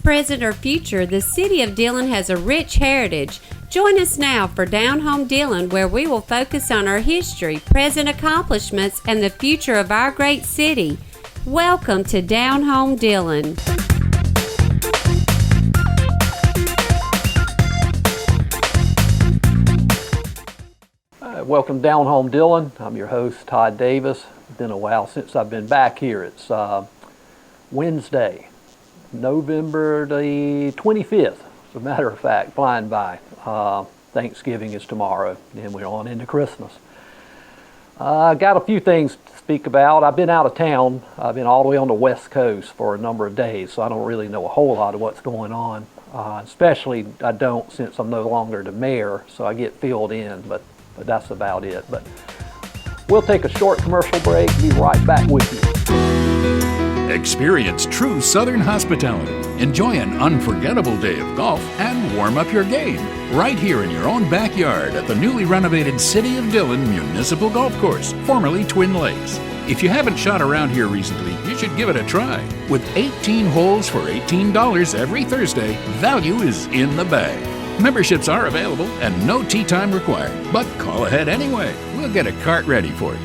present, or future, the City of Dillon has a rich heritage. Join us now for Down Home Dillon, where we will focus on our history, present accomplishments, and the future of our great city. Welcome to Down Home Dillon. Welcome Down Home Dillon. I'm your host, Todd Davis. It's been a while since I've been back here. It's Wednesday, November the 25th, as a matter of fact, flying by. Thanksgiving is tomorrow, and we're on into Christmas. I got a few things to speak about. I've been out of town. I've been all the way on the West Coast for a number of days, so I don't really know a whole lot of what's going on. Especially, I don't, since I'm no longer the mayor, so I get filled in, but that's about it. But we'll take a short commercial break and be right back with you. Experience true Southern hospitality. Enjoy an unforgettable day of golf and warm up your game right here in your own backyard at the newly renovated City of Dillon Municipal Golf Course, formerly Twin Lakes. If you haven't shot around here recently, you should give it a try. With 18 holes for $18 every Thursday, value is in the bag. Memberships are available and no tee time required, but call ahead anyway. We'll get a cart ready for you.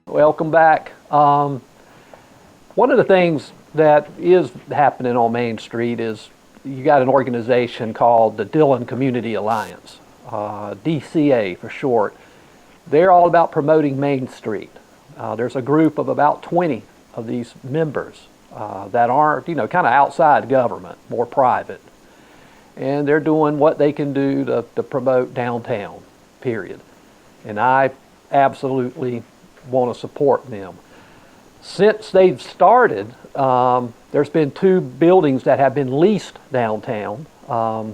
Welcome back. One of the things that is happening on Main Street is you got an organization called the Dillon Community Alliance, DCA for short. They're all about promoting Main Street. There's a group of about 20 of these members that aren't, kind of outside government, more private. And they're doing what they can do to promote downtown, period. And I absolutely want to support them. Since they've started, there's been 2 buildings that have been leased downtown. I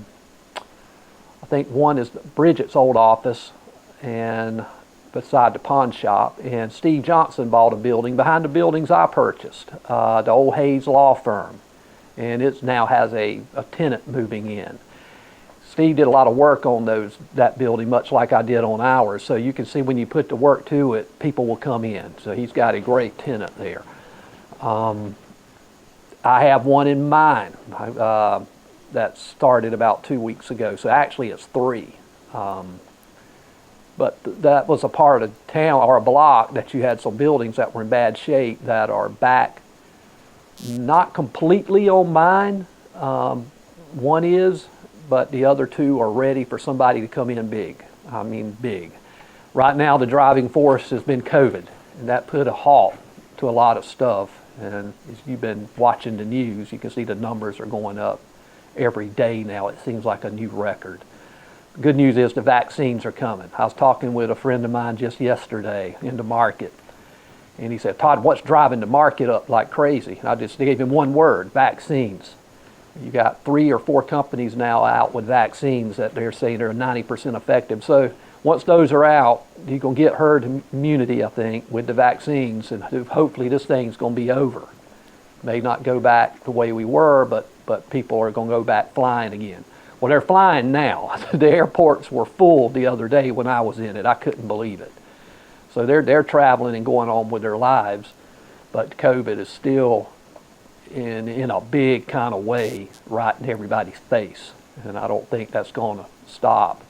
think one is Bridget's old office, and beside the pawn shop, and Steve Johnson bought a building behind the buildings I purchased, the old Hayes Law Firm, and it now has a tenant moving in. Steve did a lot of work on that building, much like I did on ours, so you can see when you put the work to it, people will come in. So he's got a great tenant there. I have one in mind that started about 2 weeks ago, so actually it's 3. But that was a part of town, or a block, that you had some buildings that were in bad shape that are back, not completely on mine. One is, but the other 2 are ready for somebody to come in big. I mean big. Right now the driving force has been COVID, and that put a halt to a lot of stuff. And as you've been watching the news, you can see the numbers are going up every day now. It seems like a new record. Good news is the vaccines are coming. I was talking with a friend of mine just yesterday in the market, and he said, "Todd, what's driving the market up like crazy?" And I just gave him one word: vaccines. You got 3 or 4 companies now out with vaccines that they're saying they're 90% effective. So once those are out, you're going to get herd immunity, I think, with the vaccines, and hopefully this thing's going to be over. May not go back the way we were, but people are going to go back flying again. Well, they're flying now. The airports were full the other day when I was in it. I couldn't believe it. So they're traveling and going on with their lives, but COVID is still in a big kind of way right in everybody's face. And I don't think that's going to stop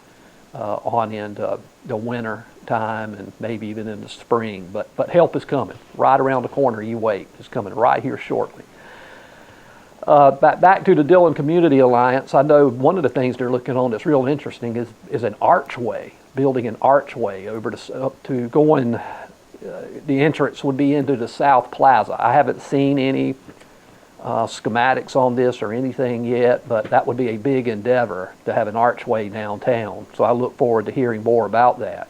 on into the winter time and maybe even in the spring. But help is coming. Right around the corner, you wait. It's coming right here shortly. Back to the Dillon Community Alliance, I know one of the things they're looking on that's real interesting is an archway, building an archway over to going, the entrance would be into the South Plaza. I haven't seen any schematics on this or anything yet, but that would be a big endeavor to have an archway downtown. So I look forward to hearing more about that.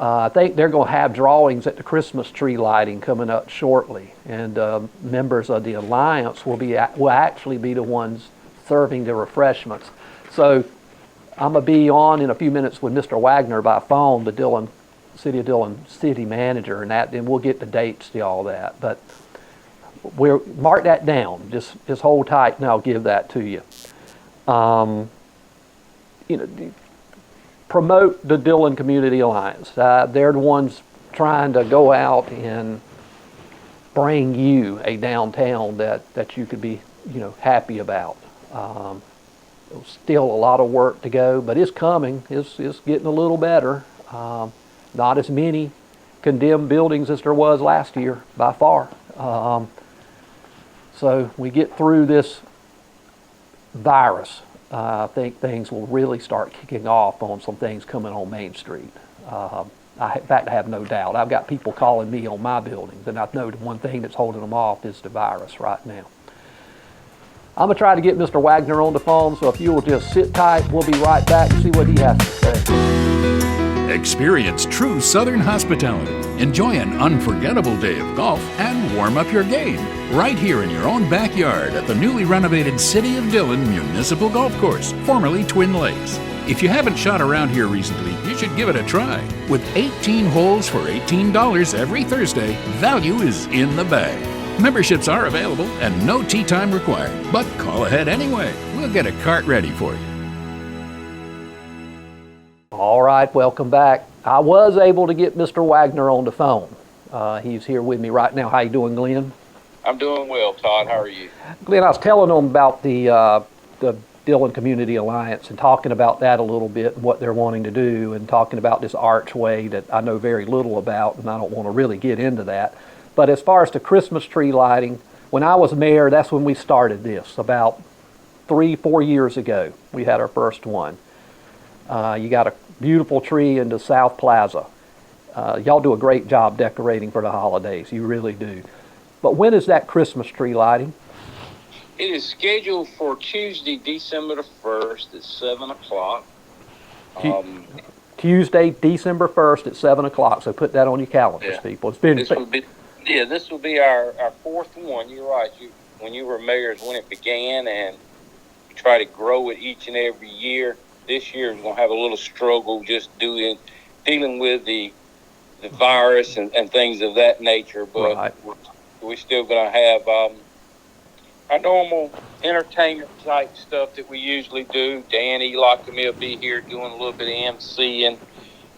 I think they're going to have drawings at the Christmas tree lighting coming up shortly, and members of the Alliance will actually be the ones serving the refreshments. So I'm going to be on in a few minutes with Mr. Wagner by phone, the City of Dillon city manager, and we'll get the dates to all that. But we'll mark that down. Just hold tight, and I'll give that to you. Promote the Dillon Community Alliance. They're the ones trying to go out and bring you a downtown that you could be, happy about. Still a lot of work to go, but it's coming. It's getting a little better. Not as many condemned buildings as there was last year, by far. So we get through this virus, I think things will really start kicking off on some things coming on Main Street. In fact, I have no doubt. I've got people calling me on my buildings, and I know the one thing that's holding them off is the virus right now. I'm going to try to get Mr. Wagner on the phone, so if you will just sit tight, we'll be right back and see what he has to say. Experience true Southern hospitality. Enjoy an unforgettable day of golf and warm up your game right here in your own backyard at the newly renovated City of Dillon Municipal Golf Course, formerly Twin Lakes. If you haven't shot around here recently, you should give it a try. With 18 holes for $18 every Thursday, value is in the bag. Memberships are available and no tee time required, but call ahead anyway. We'll get a cart ready for you. All right, welcome back. I was able to get Mr. Wagner on the phone. He's here with me right now. How you doing, Glenn? I'm doing well, Todd. How are you? Glenn, I was telling him about the Dillon Community Alliance and talking about that a little bit and what they're wanting to do, and talking about this archway that I know very little about, and I don't want to really get into that. But as far as the Christmas tree lighting, when I was mayor, that's when we started this, about 3-4 years ago. We had our first one. You got a beautiful tree in the South Plaza. Y'all do a great job decorating for the holidays. You really do. But when is that Christmas tree lighting? It is scheduled for Tuesday, December the 1st at 7 o'clock. Tuesday, December 1st at 7 o'clock. So put that on your calendars, people. It's been this will be our fourth one. You're right. When you were mayor is when it began, and you try to grow it each and every year. This year we're going to have a little struggle just dealing with the virus and things of that nature. But right. we're still going to have our normal entertainment type stuff that we usually do. Dan Elockamie will be here doing a little bit of MC, and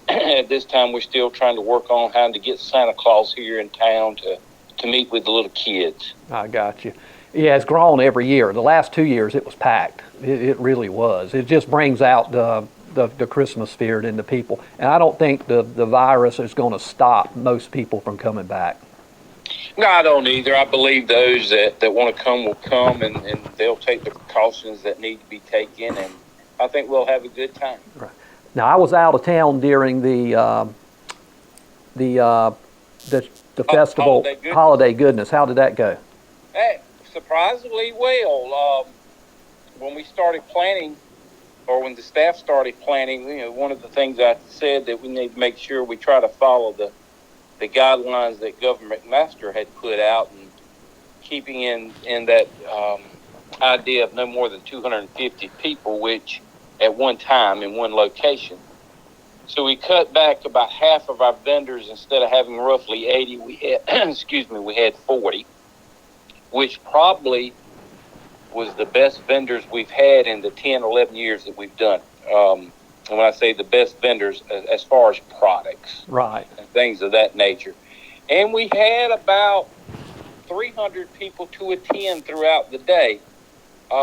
at this time we're still trying to work on how to get Santa Claus here in town to meet with the little kids. I got you. Yeah, it's grown every year. The last 2 years it was packed. It really was. It just brings out the Christmas spirit in the people. And I don't think the virus is going to stop most people from coming back. No, I don't either. I believe those that want to come will come, and they'll take the precautions that need to be taken, and I think we'll have a good time. Right. Now, I was out of town during the festival, Holiday Goodness. How did that go? Hey, surprisingly well. When we started planning, or when the staff started planning, one of the things I said that we need to make sure we try to follow the guidelines that Governor McMaster had put out, and keeping in that idea of no more than 250 people, which at one time in one location. So we cut back about half of our vendors. Instead of having roughly 80, we had we had 40, which probably was the best vendors we've had in the 10, 11 years that we've done. And when I say the best vendors, as far as products, right, and things of that nature. And we had about 300 people to attend throughout the day,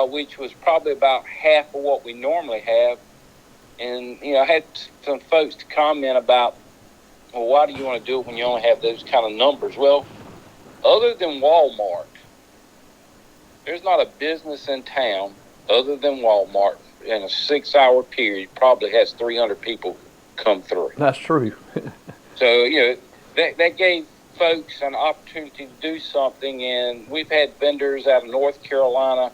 which was probably about half of what we normally have. And, I had some folks to comment about, well, why do you want to do it when you only have those kind of numbers? Well, other than Walmart, there's not a business in town other than Walmart in a 6-hour period probably has 300 people come through. That's true. So, that gave folks an opportunity to do something, and we've had vendors out of North Carolina,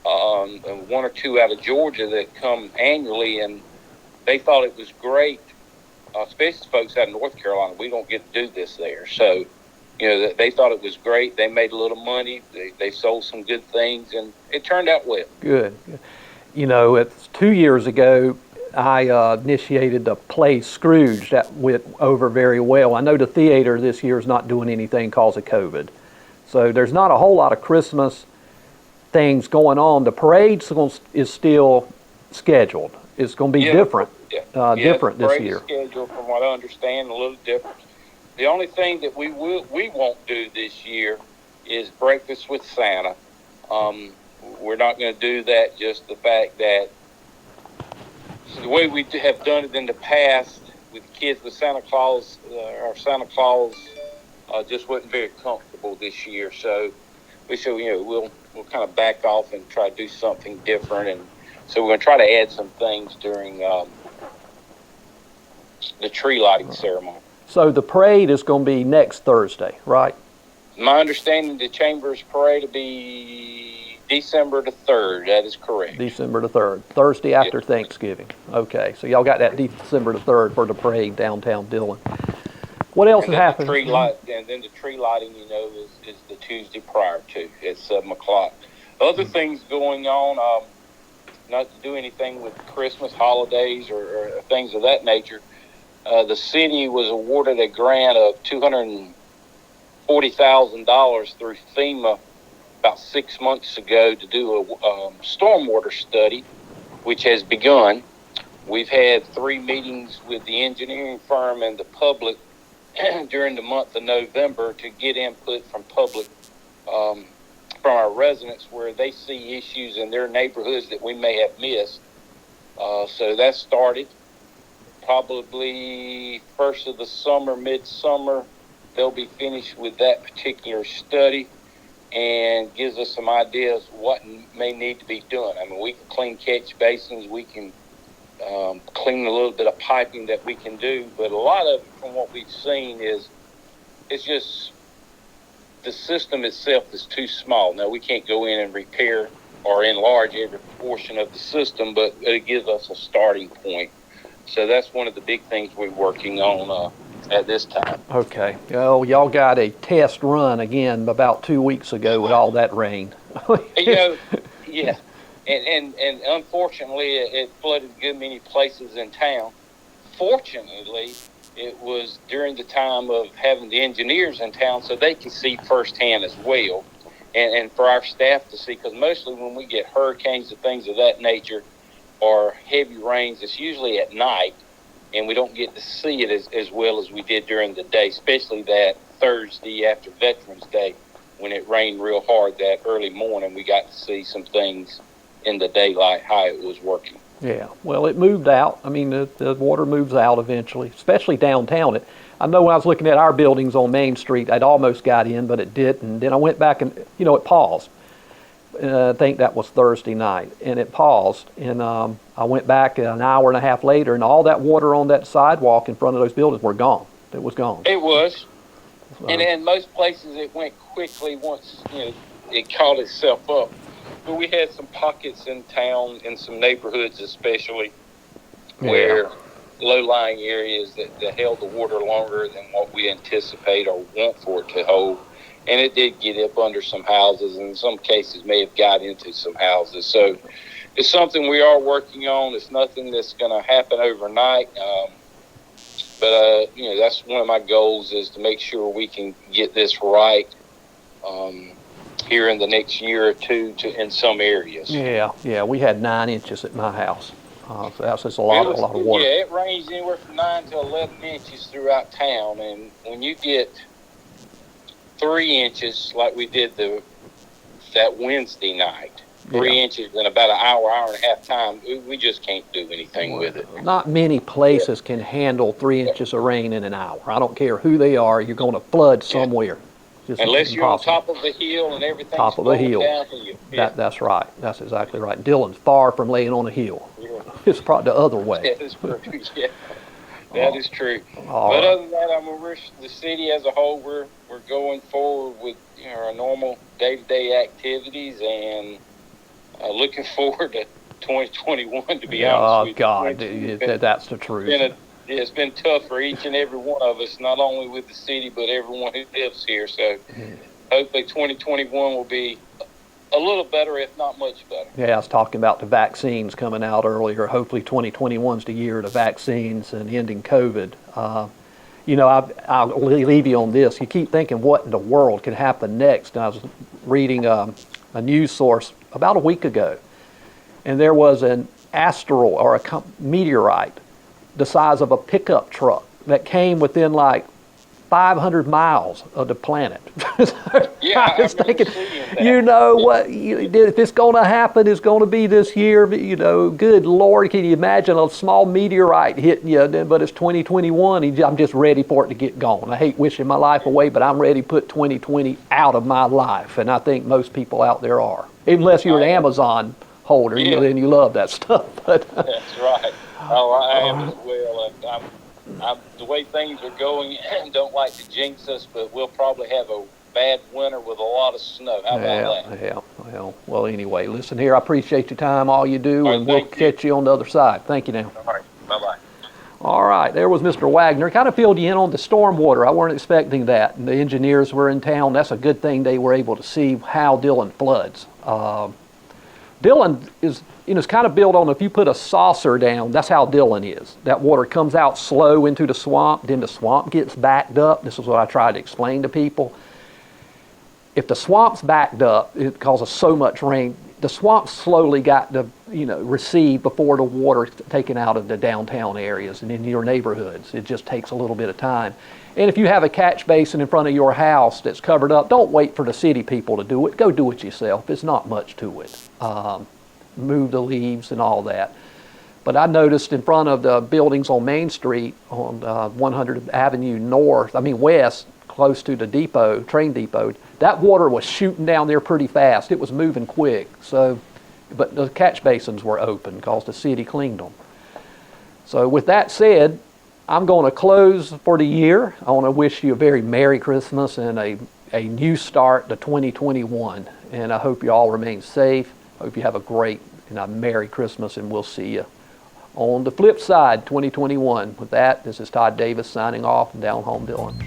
and one or two out of Georgia that come annually, and they thought it was great, especially folks out of North Carolina. We don't get to do this there. So, they thought it was great. They made a little money. They sold some good things, and it turned out well. Good. It's 2 years ago, I initiated the play Scrooge. That went over very well. I know the theater this year is not doing anything because of COVID. So there's not a whole lot of Christmas things going on. The parade is still scheduled. It's going to be different. Different this year. Scheduled, from what I understand, a little different The only thing that we won't do this year is breakfast with Santa. We're not going to do that. Just the fact that the way we have done it in the past with kids with Santa Claus, our Santa Claus just wasn't very comfortable this year. So we said, we'll kind of back off and try to do something different. And so we're going to try to add some things during the tree lighting ceremony. So the parade is going to be next Thursday, right? My understanding, the Chamber's parade will be December the 3rd. That is correct. December the 3rd, Thursday after Thanksgiving. Okay, so y'all got that December the 3rd for the parade downtown Dillon. What else has happened? And then the tree lighting, is the Tuesday prior to at 7 o'clock. Other things going on, not to do anything with Christmas holidays or things of that nature. The city was awarded a grant of $240,000 through FEMA about 6 months ago to do a stormwater study, which has begun. We've had 3 meetings with the engineering firm and the public during the month of November to get input from public, from our residents where they see issues in their neighborhoods that we may have missed. So that started. Probably first of the summer, midsummer, they'll be finished with that particular study and gives us some ideas what may need to be done. I mean, we can clean catch basins, we can clean a little bit of piping that we can do, but a lot of it from what we've seen it's just the system itself is too small. Now, we can't go in and repair or enlarge every portion of the system, but it gives us a starting point. So that's one of the big things we're working on at this time. Okay. Well, y'all got a test run again about 2 weeks ago with all that rain. Yeah. And unfortunately, it flooded good many places in town. Fortunately, it was during the time of having the engineers in town so they can see firsthand as well. And for our staff to see, because mostly when we get hurricanes and things of that nature, or heavy rains, it's usually at night, and we don't get to see it as well as we did during the day, especially that Thursday after Veterans Day when it rained real hard that early morning. We got to see some things in the daylight, how it was working. Yeah, well, it moved out. I mean, the water moves out eventually, especially downtown. I know when I was looking at our buildings on Main Street, I'd almost got in, but it didn't. Then I went back and, it paused. I think that was Thursday night, and it paused. And I went back an hour and a half later, and all that water on that sidewalk in front of those buildings were gone. It was gone. It was. And in most places, it went quickly once it caught itself up. But we had some pockets in town, in some neighborhoods especially, where low-lying areas that held the water longer than what we anticipate or want for it to hold. And it did get up under some houses, and in some cases may have got into some houses. So it's something we are working on. It's nothing that's going to happen overnight. But that's one of my goals, is to make sure we can get this right here in the next year or two in some areas. Yeah, we had 9 inches at my house. So that's just a lot of water. Yeah, it rains anywhere from 9 to 11 inches throughout town, and when you get 3 inches like we did that Wednesday night, 3 inches in about an hour and a half time, we just can't do anything with it. Not many places can handle 3 inches of rain in an hour. I don't care who they are, you're going to flood somewhere. Unless you're on top of the hill and everything's top of the hill. Downhill. That's right. That's exactly right. Dillon's far from laying on a hill. It's probably the other way. That is true. Yeah. That is true. But other than that, we're the city as a whole, we're going forward with our normal day-to-day activities, and looking forward to 2021. To be honest with you. God, that's the truth. It's been tough for each and every one of us, not only with the city, but everyone who lives here. So hopefully 2021 will be a little better, if not much better. Yeah, I was talking about the vaccines coming out earlier. Hopefully 2021 is the year of the vaccines and ending COVID. I'll leave you on this. You keep thinking, what in the world could happen next? And I was reading a news source about a week ago, and there was an asteroid or a meteorite the size of a pickup truck that came within like 500 miles of the planet. Yeah, I was I remember thinking, seeing that. you know what, if it's going to happen, it's going to be this year. You know, good Lord, can you imagine a small meteorite hitting you? But it's 2021. I'm just ready for it to get gone. I hate wishing my life away, but I'm ready to put 2020 out of my life, and I think most people out there are. Unless you're an Amazon holder, Yeah. then you love that stuff. But That's right. Oh, I am as well. I'm the way things are going. Don't like to jinx us, but we'll probably have a bad winter with a lot of snow. How about that? yeah. Well, anyway, listen here. I appreciate your time, all you do, All right, and we'll thank you. catch you on the other side. Thank you now. All right. Bye-bye. All right, there was Mr. Wagner. Kind of filled you in on the stormwater. I weren't expecting that. And the engineers were in town. That's a good thing they were able to see how Dillon floods. Dillon is, it's kind of built on, if you put a saucer down, that's how Dillon is. That water comes out slow into the swamp, then the swamp gets backed up. This is what I tried to explain to people. If the swamp's backed up, it causes so much rain, the swamp slowly got to, recede before the water is taken out of the downtown areas and in your neighborhoods. It just takes a little bit of time. And if you have a catch basin in front of your house that's covered up, don't wait for the city people to do it. Go do it yourself. It's not much to it. Move the leaves and all that. But I noticed in front of the buildings on Main Street on 100th Avenue West, close to the depot, train depot, that water was shooting down there pretty fast. It was moving quick. But the catch basins were open because the city cleaned them. So with that said, I'm going to close for the year. I want to wish you a very Merry Christmas and a new start to 2021. And I hope you all remain safe. Hope you have a great and a Merry Christmas, and we'll see you on the flip side, 2021. With that, this is Todd Davis signing off from Down Home Dillon.